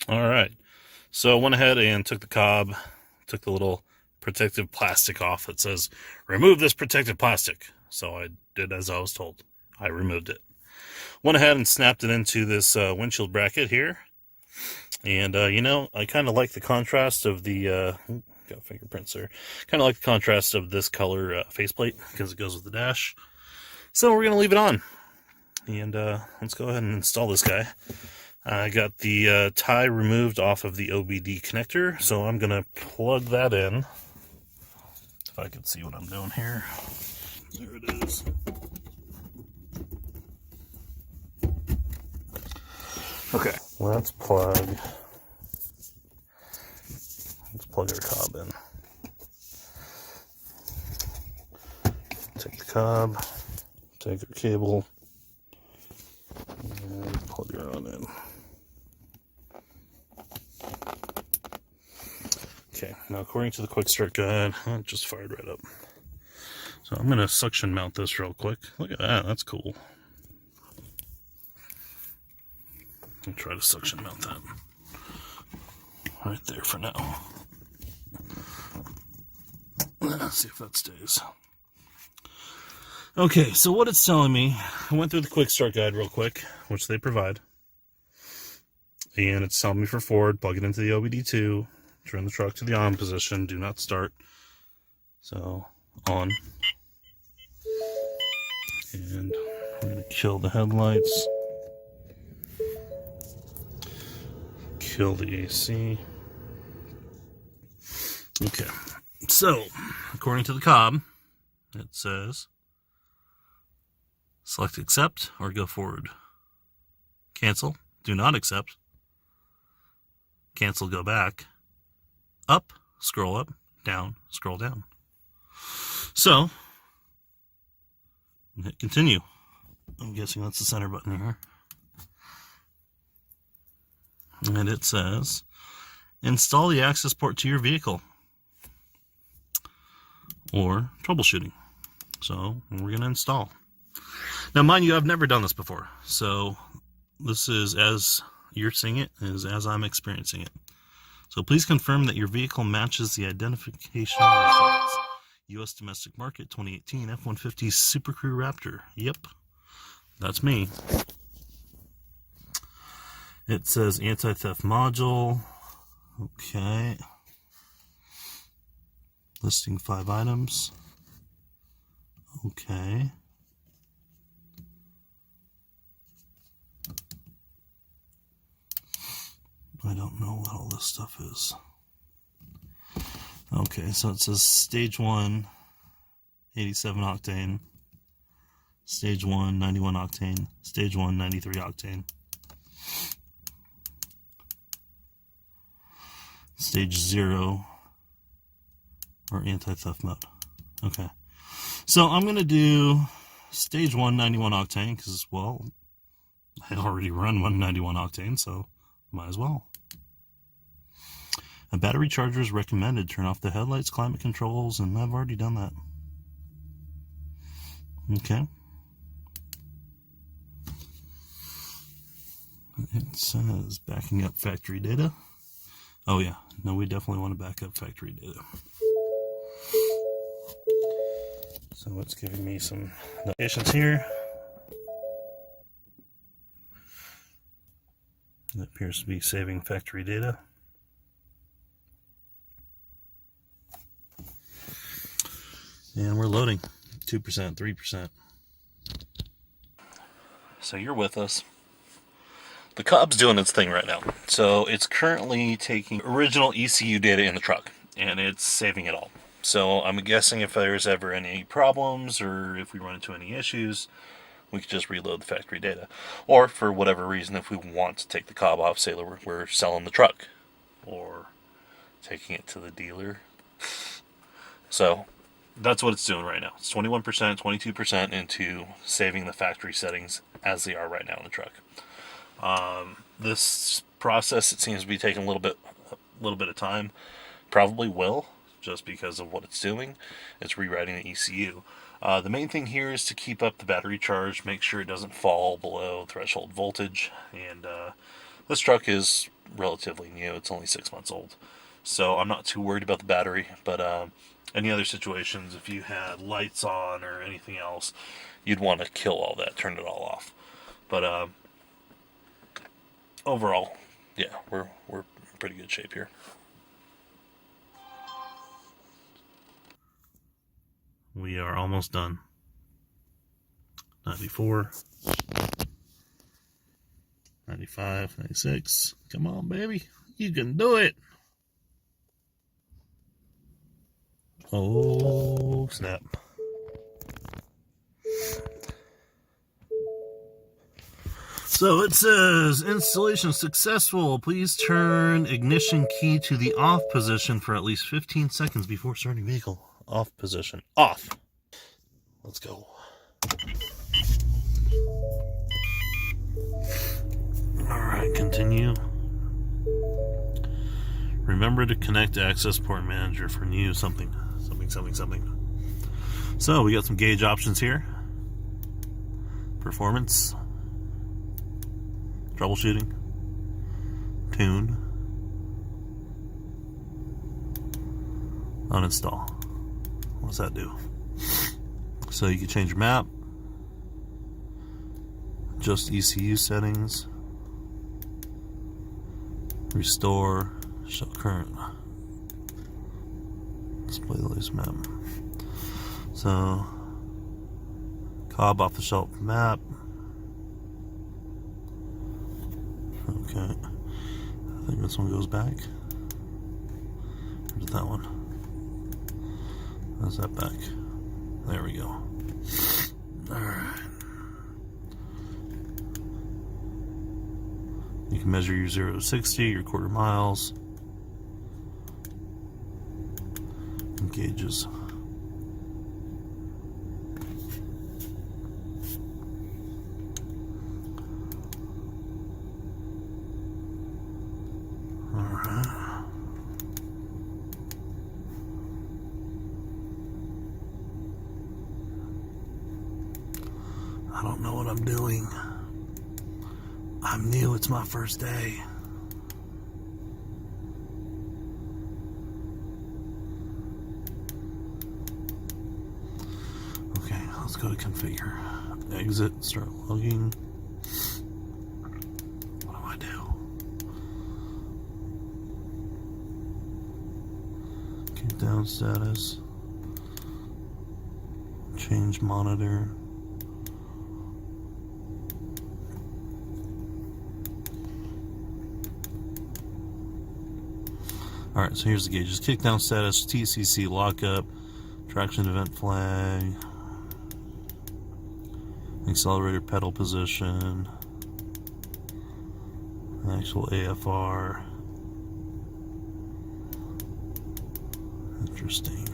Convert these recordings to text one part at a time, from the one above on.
Alright, so I went ahead and took the cob, took the little protective plastic off that says, remove this protective plastic. So I did as I was told. I removed it. Went ahead and snapped it into this windshield bracket here. And, I kind of like the contrast of the, got fingerprints there. Kind of like the contrast of this color faceplate because it goes with the dash. So we're going to leave it on. And let's go ahead and install this guy. I got the tie removed off of the OBD connector, so I'm going to plug that in. If I can see what I'm doing here. There it is. Okay, let's plug our cob in. Take the cob, take our cable, and plug her on in. Okay, now according to the quick start guide, it just fired right up. So I'm going to suction mount this real quick. Look at that, that's cool. I'll try to suction mount that right there for now. Let's see if that stays. Okay, so what it's telling me, I went through the quick start guide real quick, which they provide. And it's telling me for Ford, plug it into the OBD2, turn the truck to the on position, do not start. So, on. And I'm going to kill the headlights. Kill the AC. Okay, so according to the COBB, it says select accept or go forward. Cancel, do not accept. Cancel, go back. Up, scroll up. Down, scroll down. So, hit continue. I'm guessing that's the center button here. And it says, install the Accessport to your vehicle. Or troubleshooting. So, we're going to install. Now, mind you, I've never done this before. So, this is as you're seeing it, is as I'm experiencing it. So, please confirm that your vehicle matches the identification results. U.S. domestic market 2018 F150 Super Crew Raptor. Yep, that's me. It says anti-theft module. Okay. Listing 5 items. Okay. I don't know what all this stuff is. Okay, so it says stage 1, 87 octane. Stage 1, 91 octane. Stage 1, 93 octane. Stage 0, or anti-theft mode. Okay. So I'm going to do stage 1, 91 octane, because, well, I already run 191 octane, so might as well. A battery charger is recommended. Turn off the headlights, climate controls, and I've already done that. Okay. It says backing up factory data. Oh yeah, no, we definitely want to back up factory data. So it's giving me some notifications here. It appears to be saving factory data. And we're loading 2%, 3%. So you're with us. The COBB's doing its thing right now. So it's currently taking original ECU data in the truck, and it's saving it all. So I'm guessing if there's ever any problems or if we run into any issues, we could just reload the factory data. Or for whatever reason, if we want to take the COBB off, say we're selling the truck or taking it to the dealer. So that's what it's doing right now. It's 21%, 22% into saving the factory settings as they are right now in the truck. This process, it seems to be taking a little bit of time. Probably will, just because of what it's doing. It's rewriting the ECU. The main thing here is to keep up the battery charge, make sure it doesn't fall below threshold voltage. And this truck is relatively new. It's only 6 months old. So I'm not too worried about the battery, but any other situations, if you had lights on or anything else, you'd want to kill all that, turn it all off. But overall, yeah, we're in pretty good shape here. We are almost done. 94, 95, 96. Come on, baby. You can do it. Oh, snap. So it says, installation successful. Please turn ignition key to the off position for at least 15 seconds before starting vehicle. Off position. Off. Let's go. Alright, continue. Remember to connect to Accessport Manager for new something. So we got some gauge options here. Performance. Troubleshooting. Tune. Uninstall. What does that do? So you can change your map. Adjust ECU settings. Restore. Show current. Display the latest map. So, COBB off-the-shelf map. Okay. I think this one goes back. Or did that one? How's that back? There we go. Alright. You can measure your 0 to 60, your quarter miles. And gauges. I don't know what I'm doing. I'm new, it's my first day. Okay, let's go to configure. Exit, start logging. What do I do? Keep down status. Change monitor. Alright, so here's the gauges. Kickdown status, TCC lockup, traction event flag, accelerator pedal position, actual AFR. Interesting.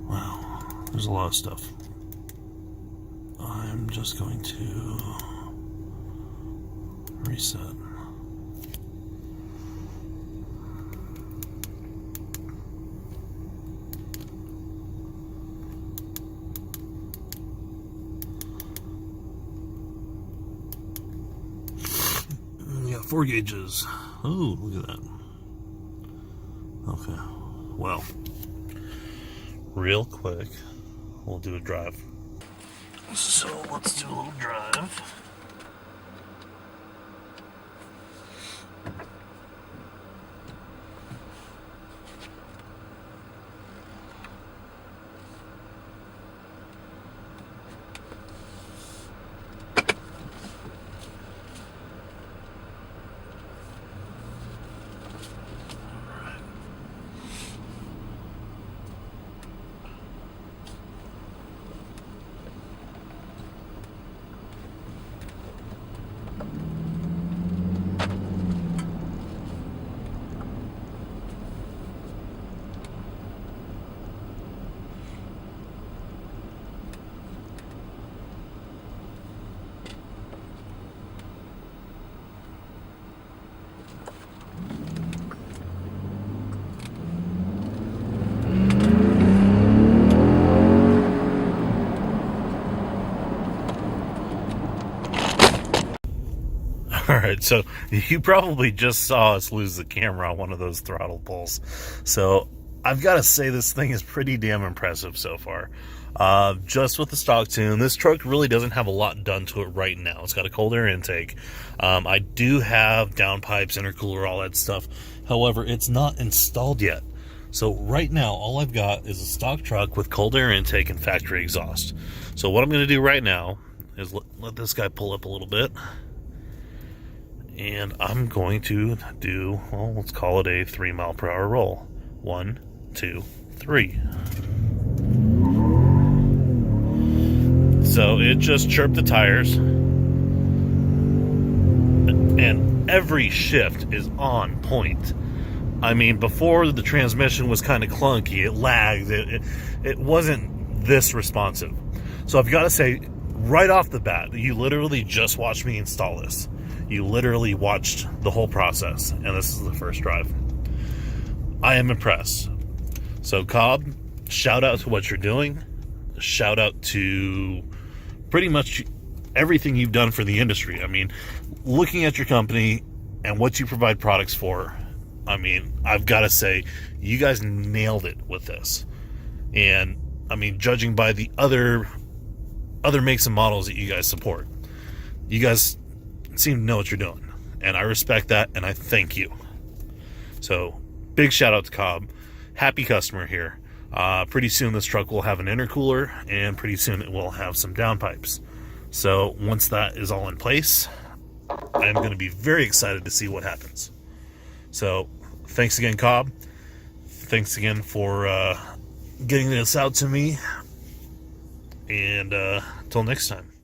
Wow, there's a lot of stuff. I'm just going to reset. We got 4 gauges. Oh, look at that. Okay. Well, real quick, we'll do a drive. So let's do a little drive. All right, so you probably just saw us lose the camera on one of those throttle pulls. So I've got to say this thing is pretty damn impressive so far. Just with the stock tune, this truck really doesn't have a lot done to it right now. It's got a cold air intake. I do have downpipes, intercooler, all that stuff. However, it's not installed yet. So right now, all I've got is a stock truck with cold air intake and factory exhaust. So what I'm going to do right now is let this guy pull up a little bit. And I'm going to do, well, let's call it a 3 mile per hour roll. 1, 2, 3. So it just chirped the tires. And every shift is on point. I mean, before the transmission was kind of clunky, it lagged, it wasn't this responsive. So I've got to say, right off the bat, you literally just watched me install this. You literally watched the whole process, and this is the first drive. I am impressed. So COBB, shout out to what you're doing. Shout out to pretty much everything you've done for the industry. I mean, looking at your company and what you provide products for, I mean, I've got to say, you guys nailed it with this. And, I mean, judging by the other makes and models that you guys support, you guys seem to know what you're doing. And I respect that, and I thank you. So, big shout out to COBB. Happy customer here. Pretty soon this truck will have an intercooler, and pretty soon it will have some downpipes. So, once that is all in place, I am going to be very excited to see what happens. So, thanks again, COBB. Thanks again for getting this out to me. And until next time.